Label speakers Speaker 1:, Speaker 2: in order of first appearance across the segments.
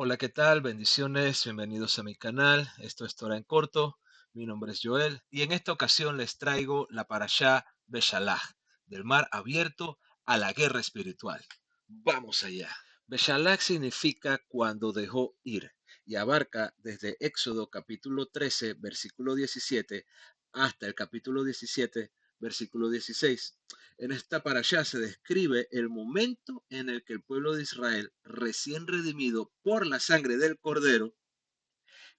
Speaker 1: Hola, ¿qué tal? Bendiciones, bienvenidos a mi canal. Esto es Torah en corto. Mi nombre es Joel y en esta ocasión les traigo la parashá Beshalach, del mar abierto a la guerra espiritual. Vamos allá. Beshalach significa cuando dejó ir y abarca desde Éxodo capítulo 13, versículo 17, hasta el capítulo 17, versículo 16. En esta parashá se describe el momento en el que el pueblo de Israel, recién redimido por la sangre del Cordero,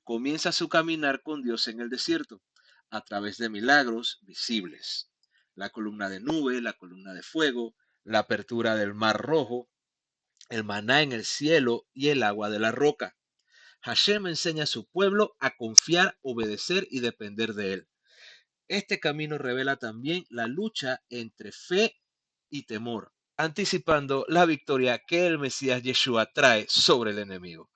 Speaker 1: comienza su caminar con Dios en el desierto, a través de milagros visibles. La columna de nube, la columna de fuego, la apertura del mar rojo, el maná en el cielo y el agua de la roca. Hashem enseña a su pueblo a confiar, obedecer y depender de él. Este camino revela también la lucha entre fe y temor, anticipando la victoria que el Mesías Yeshua trae sobre el enemigo.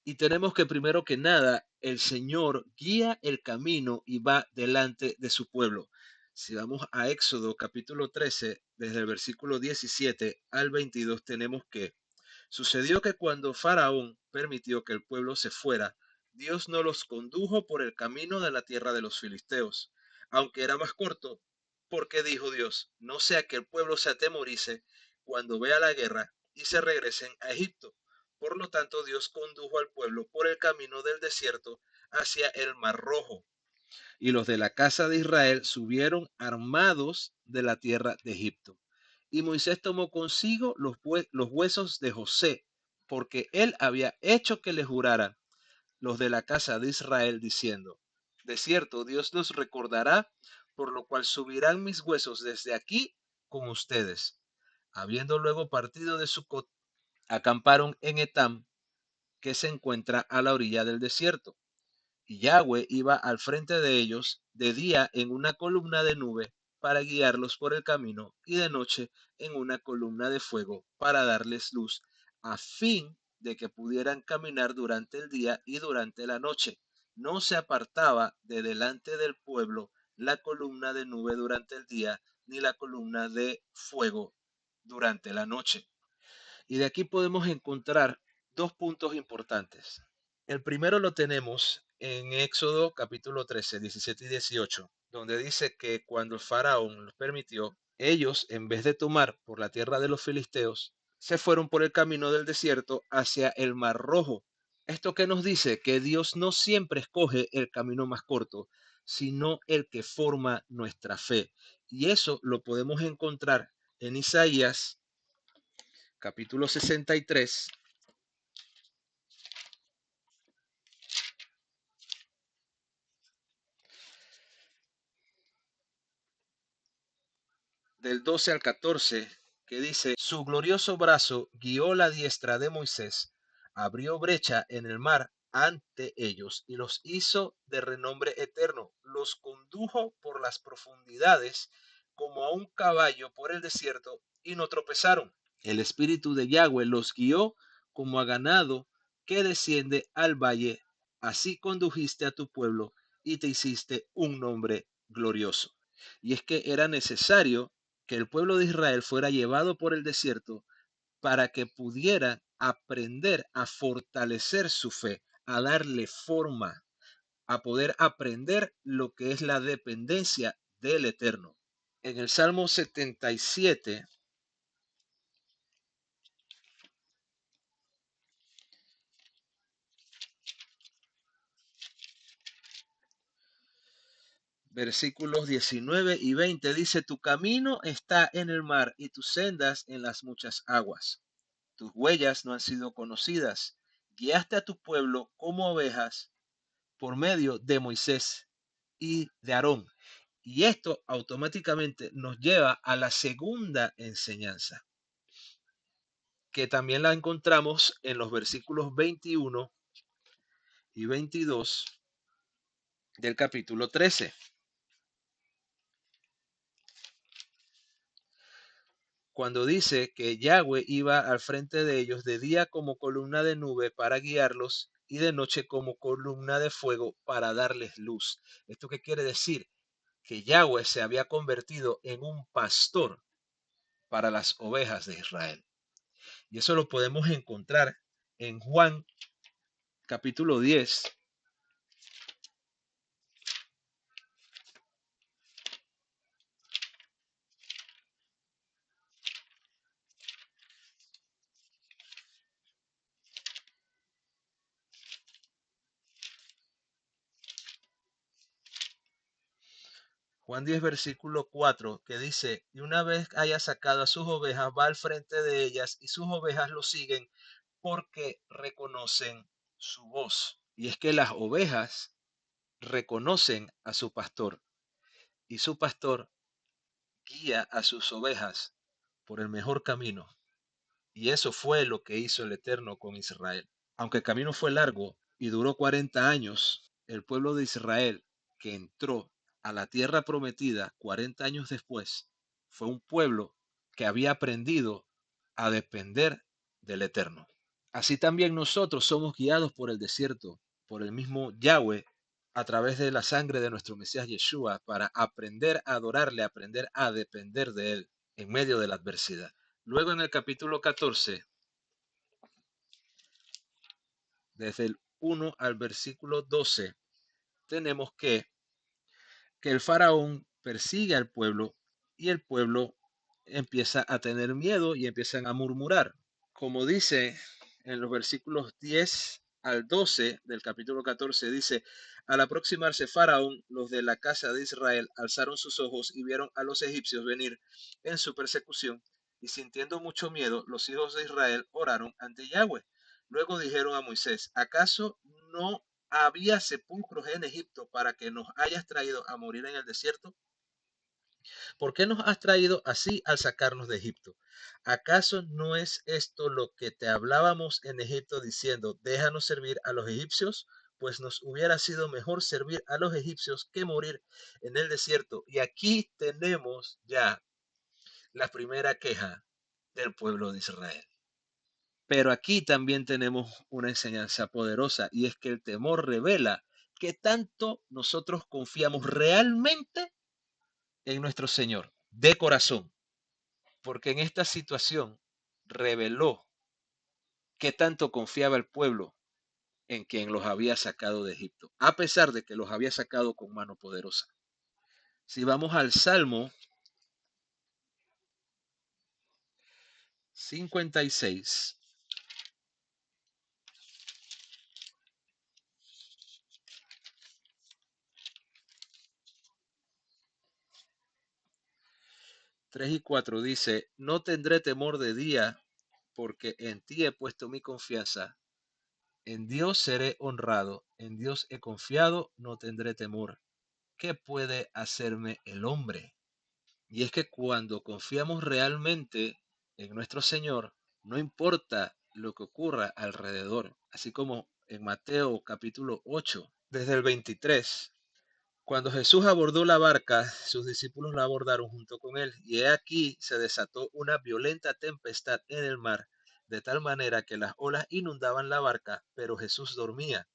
Speaker 1: Y tenemos que primero que nada, el Señor guía el camino y va delante de su pueblo. Si vamos a Éxodo capítulo 13, desde el versículo 17 al 22, tenemos que sucedió que cuando Faraón permitió que el pueblo se fuera, Dios no los condujo por el camino de la tierra de los filisteos, aunque era más corto, porque dijo Dios, no sea que el pueblo se atemorice cuando vea la guerra y se regresen a Egipto. Por lo tanto, Dios condujo al pueblo por el camino del desierto hacia el Mar Rojo. Y los de la casa de Israel subieron armados de la tierra de Egipto. Y Moisés tomó consigo los huesos de José, porque él había hecho que le juraran los de la casa de Israel, diciendo, de cierto, Dios los recordará, por lo cual subirán mis huesos desde aquí con ustedes. Habiendo luego partido de Sucot, acamparon en Etam, que se encuentra a la orilla del desierto. Y Yahweh iba al frente de ellos de día en una columna de nube para guiarlos por el camino y de noche en una columna de fuego para darles luz, a fin de que pudieran caminar durante el día y durante la noche. No se apartaba de delante del pueblo la columna de nube durante el día, ni la columna de fuego durante la noche. Y de aquí podemos encontrar dos puntos importantes. El primero lo tenemos en Éxodo capítulo 13, 17 y 18, donde dice que cuando el faraón los permitió, ellos, en vez de tomar por la tierra de los filisteos, se fueron por el camino del desierto hacia el Mar Rojo. Esto que nos dice que Dios no siempre escoge el camino más corto, sino el que forma nuestra fe. Y eso lo podemos encontrar en Isaías capítulo 63, del 12 al 14, que dice, su glorioso brazo guió la diestra de Moisés, abrió brecha en el mar ante ellos y los hizo de renombre eterno, los condujo por las profundidades como a un caballo por el desierto y no tropezaron. El espíritu de Yahweh los guió como a ganado que desciende al valle, así condujiste a tu pueblo y te hiciste un nombre glorioso. Y es que era necesario que el pueblo de Israel fuera llevado por el desierto para que pudiera aprender a fortalecer su fe, a darle forma, a poder aprender lo que es la dependencia del Eterno. En el Salmo 77, versículos 19 y 20, dice, tu camino está en el mar y tus sendas en las muchas aguas. Tus huellas no han sido conocidas. Guiaste a tu pueblo como ovejas por medio de Moisés y de Aarón. Y esto automáticamente nos lleva a la segunda enseñanza, que también la encontramos en los versículos 21 y 22 del capítulo 13, cuando dice que Yahweh iba al frente de ellos de día como columna de nube para guiarlos y de noche como columna de fuego para darles luz. ¿Esto qué quiere decir? Que Yahweh se había convertido en un pastor para las ovejas de Israel. Y eso lo podemos encontrar en Juan capítulo 10. Juan 10, versículo 4, que dice, y una vez haya sacado a sus ovejas, va al frente de ellas y sus ovejas lo siguen porque reconocen su voz. Y es que las ovejas reconocen a su pastor y su pastor guía a sus ovejas por el mejor camino. Y eso fue lo que hizo el Eterno con Israel. Aunque el camino fue largo y duró 40 años, el pueblo de Israel que entró a la tierra prometida 40 años después, fue un pueblo que había aprendido a depender del Eterno. Así también nosotros somos guiados por el desierto, por el mismo Yahweh, a través de la sangre de nuestro Mesías Yeshua, para aprender a adorarle, aprender a depender de él en medio de la adversidad. Luego en el capítulo 14, desde el 1 al versículo 12, tenemos que el faraón persigue al pueblo y el pueblo empieza a tener miedo y empiezan a murmurar. Como dice en los versículos 10 al 12 del capítulo 14, dice, al aproximarse Faraón, los de la casa de Israel alzaron sus ojos y vieron a los egipcios venir en su persecución, y sintiendo mucho miedo, los hijos de Israel oraron ante Yahweh. Luego dijeron a Moisés, ¿acaso no había sepulcros en Egipto para que nos hayas traído a morir en el desierto? ¿Por qué nos has traído así al sacarnos de Egipto? ¿Acaso no es esto lo que te hablábamos en Egipto diciendo, déjanos servir a los egipcios? Pues nos hubiera sido mejor servir a los egipcios que morir en el desierto. Y aquí tenemos ya la primera queja del pueblo de Israel. Pero aquí también tenemos una enseñanza poderosa y es que el temor revela que tanto nosotros confiamos realmente en nuestro Señor, de corazón, porque en esta situación reveló que tanto confiaba el pueblo en quien los había sacado de Egipto, a pesar de que los había sacado con mano poderosa. Si vamos al Salmo 56, 3 y 4 dice, no tendré temor de día, porque en ti he puesto mi confianza. En Dios seré honrado, en Dios he confiado, no tendré temor. ¿Qué puede hacerme el hombre? Y es que cuando confiamos realmente en nuestro Señor, no importa lo que ocurra alrededor, así como en Mateo capítulo 8, desde el 23, cuando Jesús abordó la barca, sus discípulos la abordaron junto con él, y he aquí se desató una violenta tempestad en el mar, de tal manera que las olas inundaban la barca, pero Jesús dormía.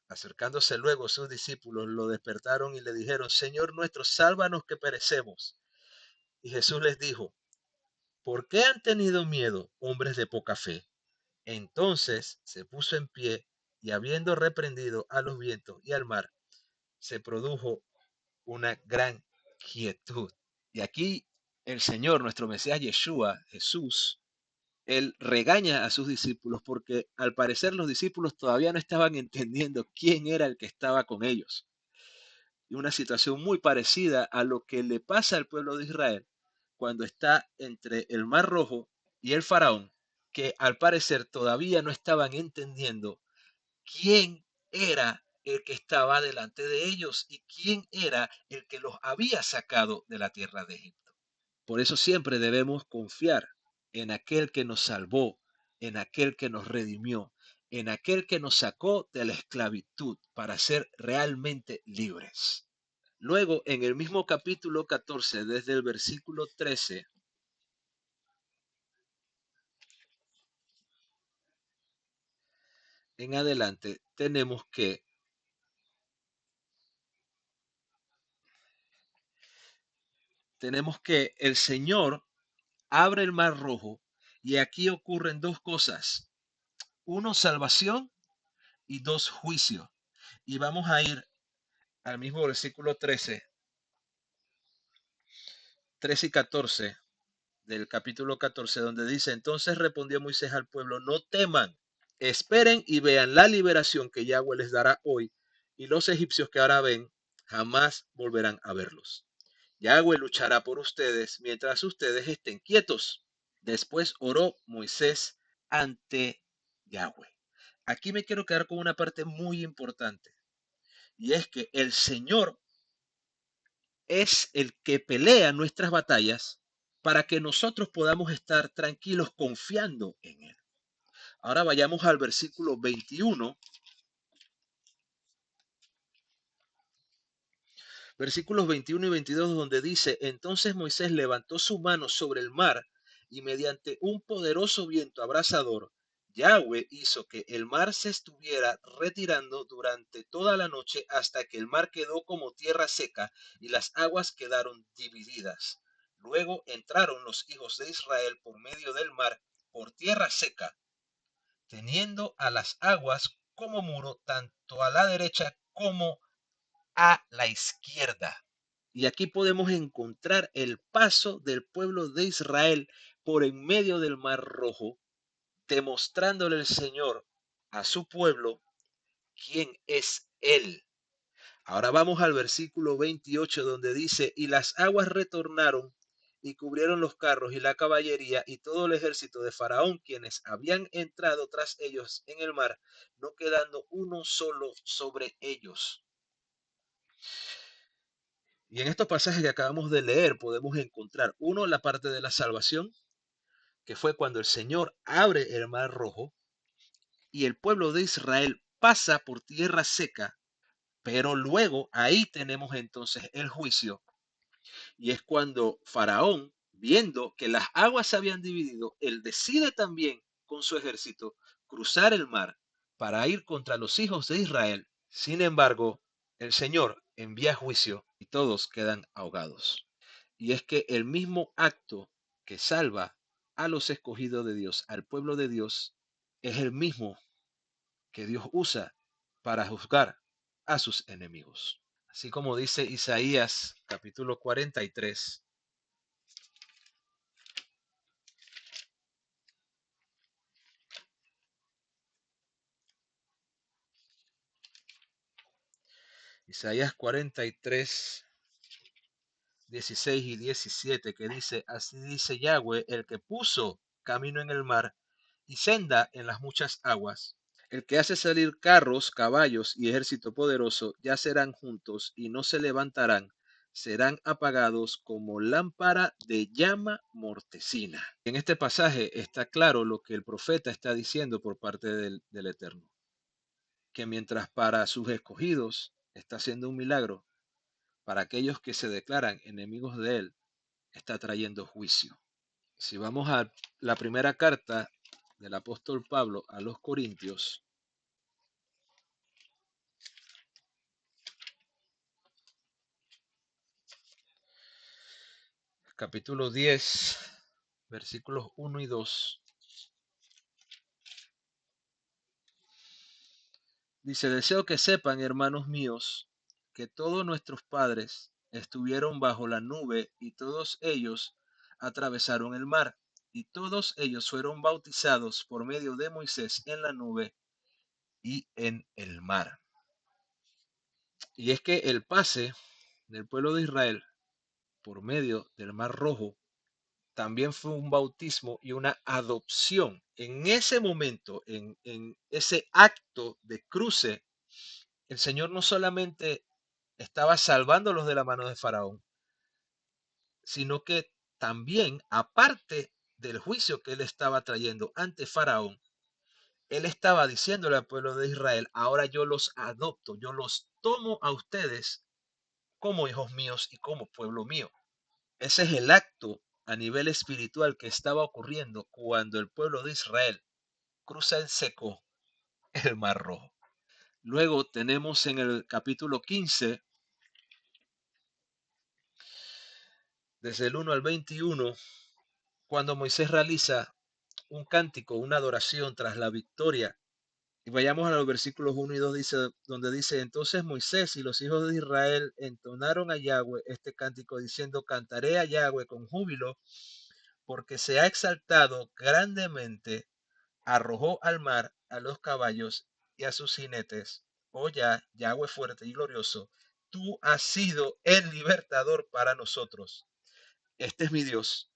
Speaker 1: Acercándose luego sus discípulos, lo despertaron y le dijeron, Señor nuestro, sálvanos que perecemos. Y Jesús les dijo, ¿por qué han tenido miedo, hombres de poca fe? Entonces se puso en pie y habiendo reprendido a los vientos y al mar, se produjo una gran quietud. Y aquí el Señor, nuestro Mesías Yeshua, Jesús, él regaña a sus discípulos porque al parecer los discípulos todavía no estaban entendiendo quién era el que estaba con ellos. Y una situación muy parecida a lo que le pasa al pueblo de Israel cuando está entre el Mar Rojo y el Faraón, que al parecer todavía no estaban entendiendo quién era el que estaba delante de ellos y quién era el que los había sacado de la tierra de Egipto. Por eso siempre debemos confiar en aquel que nos salvó, en aquel que nos redimió, en aquel que nos sacó de la esclavitud para ser realmente libres. Luego, en el mismo capítulo 14, desde el versículo 13 en adelante, tenemos que el Señor abre el mar rojo y aquí ocurren dos cosas. Uno, salvación y dos, juicio. Y vamos a ir al mismo versículo 13 y 14 del capítulo 14, donde dice, entonces respondió Moisés al pueblo, no teman, esperen y vean la liberación que Yahweh les dará hoy, y los egipcios que ahora ven, jamás volverán a verlos. Yahweh luchará por ustedes mientras ustedes estén quietos. Después oró Moisés ante Yahweh. Aquí me quiero quedar con una parte muy importante, y es que el Señor es el que pelea nuestras batallas para que nosotros podamos estar tranquilos confiando en Él. Ahora vayamos al versículo 21. Versículos 21 y 22, donde dice, entonces Moisés levantó su mano sobre el mar y mediante un poderoso viento abrasador, Yahweh hizo que el mar se estuviera retirando durante toda la noche hasta que el mar quedó como tierra seca y las aguas quedaron divididas. Luego entraron los hijos de Israel por medio del mar por tierra seca, teniendo a las aguas como muro tanto a la derecha como a la izquierda. Y aquí podemos encontrar el paso del pueblo de Israel por en medio del Mar Rojo, demostrándole el Señor a su pueblo quién es Él. Ahora vamos al versículo 28 donde dice, y las aguas retornaron y cubrieron los carros y la caballería y todo el ejército de Faraón, quienes habían entrado tras ellos en el mar, no quedando uno solo sobre ellos. Y en estos pasajes que acabamos de leer podemos encontrar, uno, la parte de la salvación, que fue cuando el Señor abre el mar rojo y el pueblo de Israel pasa por tierra seca, pero luego ahí tenemos entonces el juicio, y es cuando Faraón, viendo que las aguas se habían dividido, él decide también con su ejército cruzar el mar para ir contra los hijos de Israel. Sin embargo, el Señor envía juicio y todos quedan ahogados. Y es que el mismo acto que salva a los escogidos de Dios, al pueblo de Dios, es el mismo que Dios usa para juzgar a sus enemigos. Así como dice Isaías capítulo 43, Isaías 43, 16 y 17, que dice, así dice Yahweh, el que puso camino en el mar y senda en las muchas aguas, el que hace salir carros, caballos y ejército poderoso, ya serán juntos y no se levantarán, serán apagados como lámpara de llama mortecina. En este pasaje está claro lo que el profeta está diciendo por parte del Eterno, que mientras para sus escogidos está haciendo un milagro, para aquellos que se declaran enemigos de él, está trayendo juicio. Si vamos a la primera carta del apóstol Pablo a los Corintios, capítulo 10, versículos 1 y 2, dice, deseo que sepan, hermanos míos, que todos nuestros padres estuvieron bajo la nube y todos ellos atravesaron el mar, y todos ellos fueron bautizados por medio de Moisés en la nube y en el mar. Y es que el pase del pueblo de Israel por medio del Mar Rojo también fue un bautismo y una adopción. En ese momento, en ese acto de cruce, el Señor no solamente estaba salvándolos de la mano de Faraón, sino que también, aparte del juicio que él estaba trayendo ante Faraón, él estaba diciéndole al pueblo de Israel, ahora yo los adopto, yo los tomo a ustedes como hijos míos y como pueblo mío. Ese es el acto a nivel espiritual que estaba ocurriendo cuando el pueblo de Israel cruza en seco el Mar Rojo. Luego tenemos en el capítulo 15, desde el 1 al 21, cuando Moisés realiza un cántico, una adoración tras la victoria. Y vayamos a los versículos 1 y 2, donde dice, entonces Moisés y los hijos de Israel entonaron a Yahweh este cántico diciendo, cantaré a Yahweh con júbilo, porque se ha exaltado grandemente, arrojó al mar a los caballos y a sus jinetes. Oh ya, Yahweh fuerte y glorioso, tú has sido el libertador para nosotros. Este es mi Dios.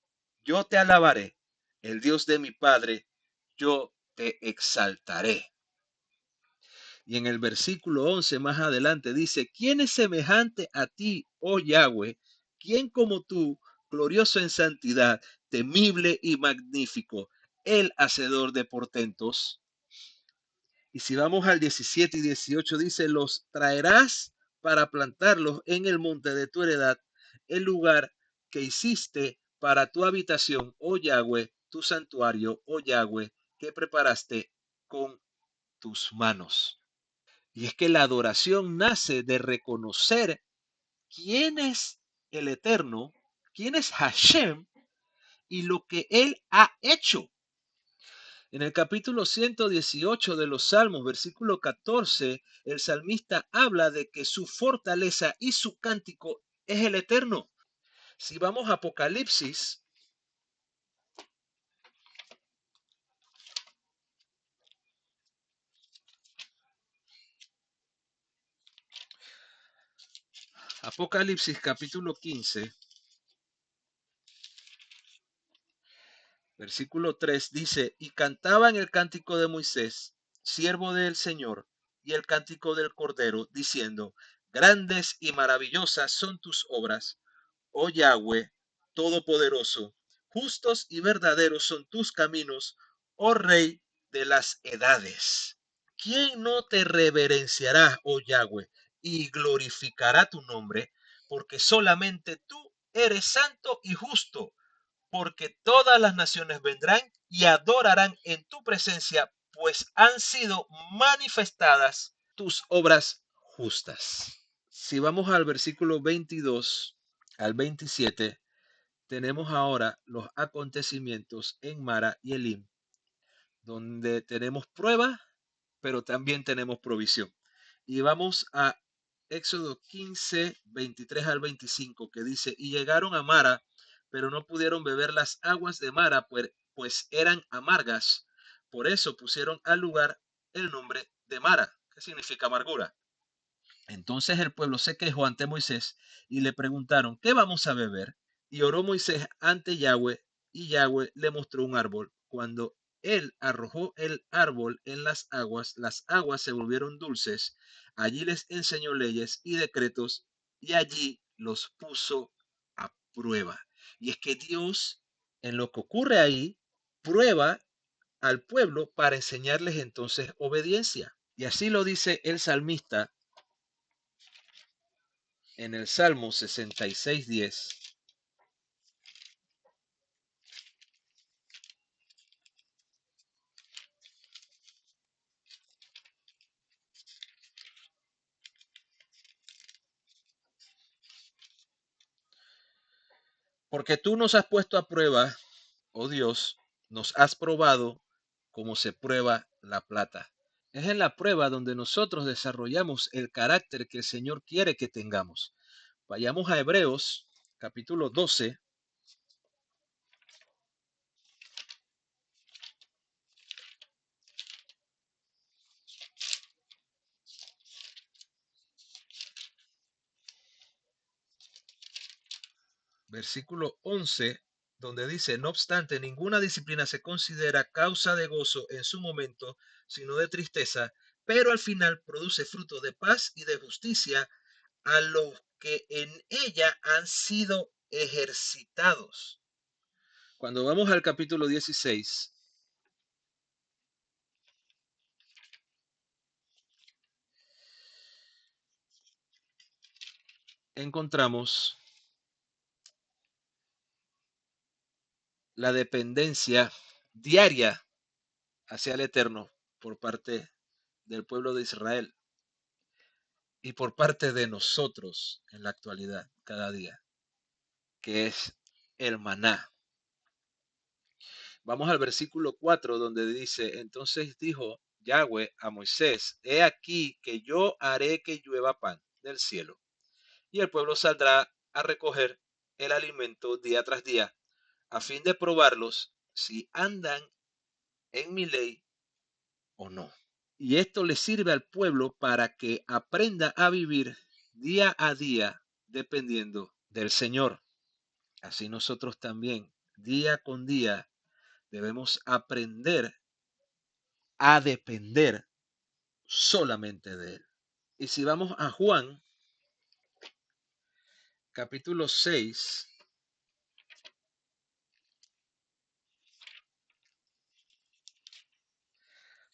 Speaker 1: Yo te alabaré, el Dios de mi Padre, yo te exaltaré. Y en el versículo 11 más adelante dice, ¿quién es semejante a ti, oh Yahweh? ¿Quién como tú, glorioso en santidad, temible y magnífico, el hacedor de portentos? Y si vamos al 17 y 18 dice, los traerás para plantarlos en el monte de tu heredad, el lugar que hiciste para tu habitación, oh Yahweh, tu santuario, oh Yahweh, que preparaste con tus manos. Y es que la adoración nace de reconocer quién es el Eterno, quién es Hashem y lo que Él ha hecho. En el capítulo 118 de los Salmos, versículo 14, el salmista habla de que su fortaleza y su cántico es el Eterno. Si vamos a Apocalipsis, Apocalipsis capítulo 15, versículo 3 dice, y cantaban el cántico de Moisés, siervo del Señor, y el cántico del Cordero, diciendo, grandes y maravillosas son tus obras, oh Yahweh, todopoderoso, justos y verdaderos son tus caminos, oh Rey de las edades. ¿Quién no te reverenciará, oh Yahweh, y glorificará tu nombre? Porque solamente tú eres santo y justo, porque todas las naciones vendrán y adorarán en tu presencia, pues han sido manifestadas tus obras justas. Si vamos al versículo 22 al 27, tenemos ahora los acontecimientos en Mara y Elim, donde tenemos prueba, pero también tenemos provisión. Y vamos a Éxodo 15, 23 al 25, que dice, y llegaron a Mara, pero no pudieron beber las aguas de Mara, pues eran amargas. Por eso pusieron al lugar el nombre de Mara, que significa amargura. Entonces el pueblo se quejó ante Moisés y le preguntaron, ¿qué vamos a beber? Y oró Moisés ante Yahweh, y Yahweh le mostró un árbol. Cuando él arrojó el árbol en las aguas se volvieron dulces. Allí les enseñó leyes y decretos, y allí los puso a prueba. Y es que Dios, en lo que ocurre ahí, prueba al pueblo para enseñarles entonces obediencia. Y así lo dice el salmista en el Salmo 66:10, porque tú nos has puesto a prueba, oh Dios, nos has probado como se prueba la plata. Es en la prueba donde nosotros desarrollamos el carácter que el Señor quiere que tengamos. Vayamos a Hebreos capítulo 12, versículo 11, donde dice, no obstante, ninguna disciplina se considera causa de gozo en su momento, sino de tristeza, pero al final produce fruto de paz y de justicia a los que en ella han sido ejercitados. Cuando vamos al capítulo 16, encontramos la dependencia diaria hacia el Eterno por parte del pueblo de Israel y por parte de nosotros en la actualidad, cada día, que es el maná. Vamos al versículo 4 donde dice, entonces dijo Yahweh a Moisés, he aquí que yo haré que llueva pan del cielo, y el pueblo saldrá a recoger el alimento día tras día, a fin de probarlos si andan en mi ley o no. Y esto le sirve al pueblo para que aprenda a vivir día a día dependiendo del Señor. Así nosotros también, día con día, debemos aprender a depender solamente de Él. Y si vamos a Juan, capítulo 6,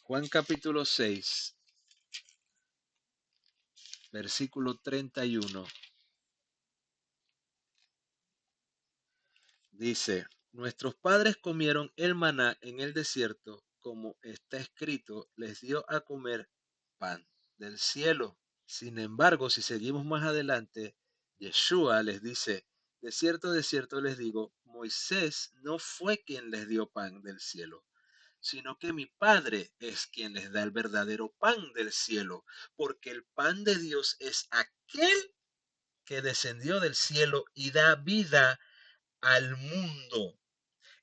Speaker 1: Juan capítulo 6, versículo 31, dice, nuestros padres comieron el maná en el desierto, como está escrito, les dio a comer pan del cielo. Sin embargo, si seguimos más adelante, Yeshua les dice, de cierto les digo, Moisés no fue quien les dio pan del cielo, sino que mi Padre es quien les da el verdadero pan del cielo, porque el pan de Dios es aquel que descendió del cielo y da vida al mundo.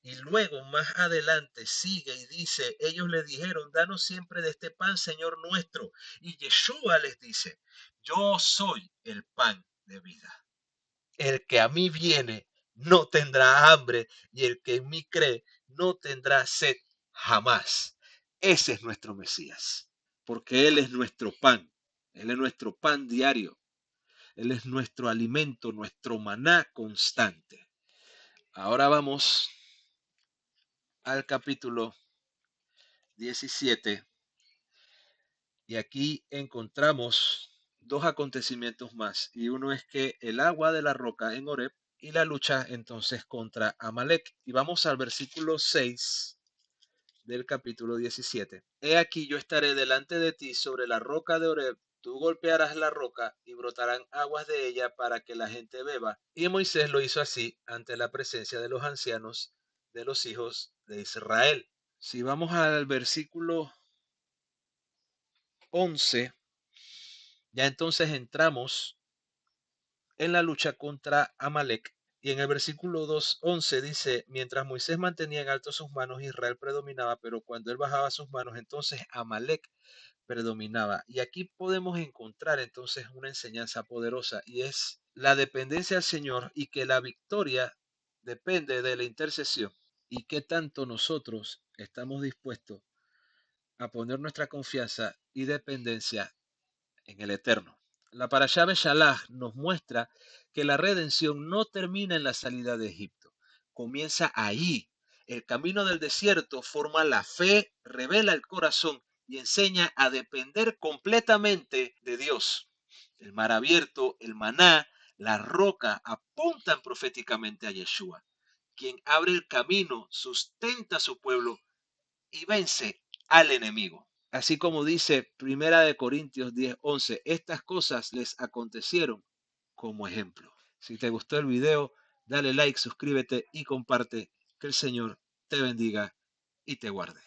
Speaker 1: Y luego más adelante sigue y dice, ellos le dijeron, danos siempre de este pan, Señor nuestro. Y Yeshua les dice, yo soy el pan de vida. El que a mí viene no tendrá hambre y el que en mí cree no tendrá sed jamás. Ese es nuestro Mesías, porque Él es nuestro pan. Él es nuestro pan diario. Él es nuestro alimento, nuestro maná constante. Ahora vamos al capítulo 17 y aquí encontramos dos acontecimientos más. Y uno es que el agua de la roca en Horeb y la lucha entonces contra Amalek. Y vamos al versículo 6 del capítulo 17. He aquí yo estaré delante de ti sobre la roca de Horeb. Tú golpearás la roca y brotarán aguas de ella para que la gente beba. Y Moisés lo hizo así ante la presencia de los ancianos de los hijos de Israel. Si vamos al versículo 11, ya entonces entramos en la lucha contra Amalek. Y en el versículo 2:11 dice, mientras Moisés mantenía en alto sus manos, Israel predominaba, pero cuando él bajaba sus manos, entonces Amalek predominaba. Y aquí podemos encontrar entonces una enseñanza poderosa y es la dependencia al Señor y que la victoria depende de la intercesión y qué tanto nosotros estamos dispuestos a poner nuestra confianza y dependencia en el Eterno. La Parashá Beshalach nos muestra que la redención no termina en la salida de Egipto, comienza ahí. El camino del desierto forma la fe, revela el corazón y enseña a depender completamente de Dios. El mar abierto, el maná, la roca apuntan proféticamente a Yeshua, quien abre el camino, sustenta a su pueblo y vence al enemigo. Así como dice Primera de Corintios 10:11, estas cosas les acontecieron como ejemplo. Si te gustó el video, dale like, suscríbete y comparte. Que el Señor te bendiga y te guarde.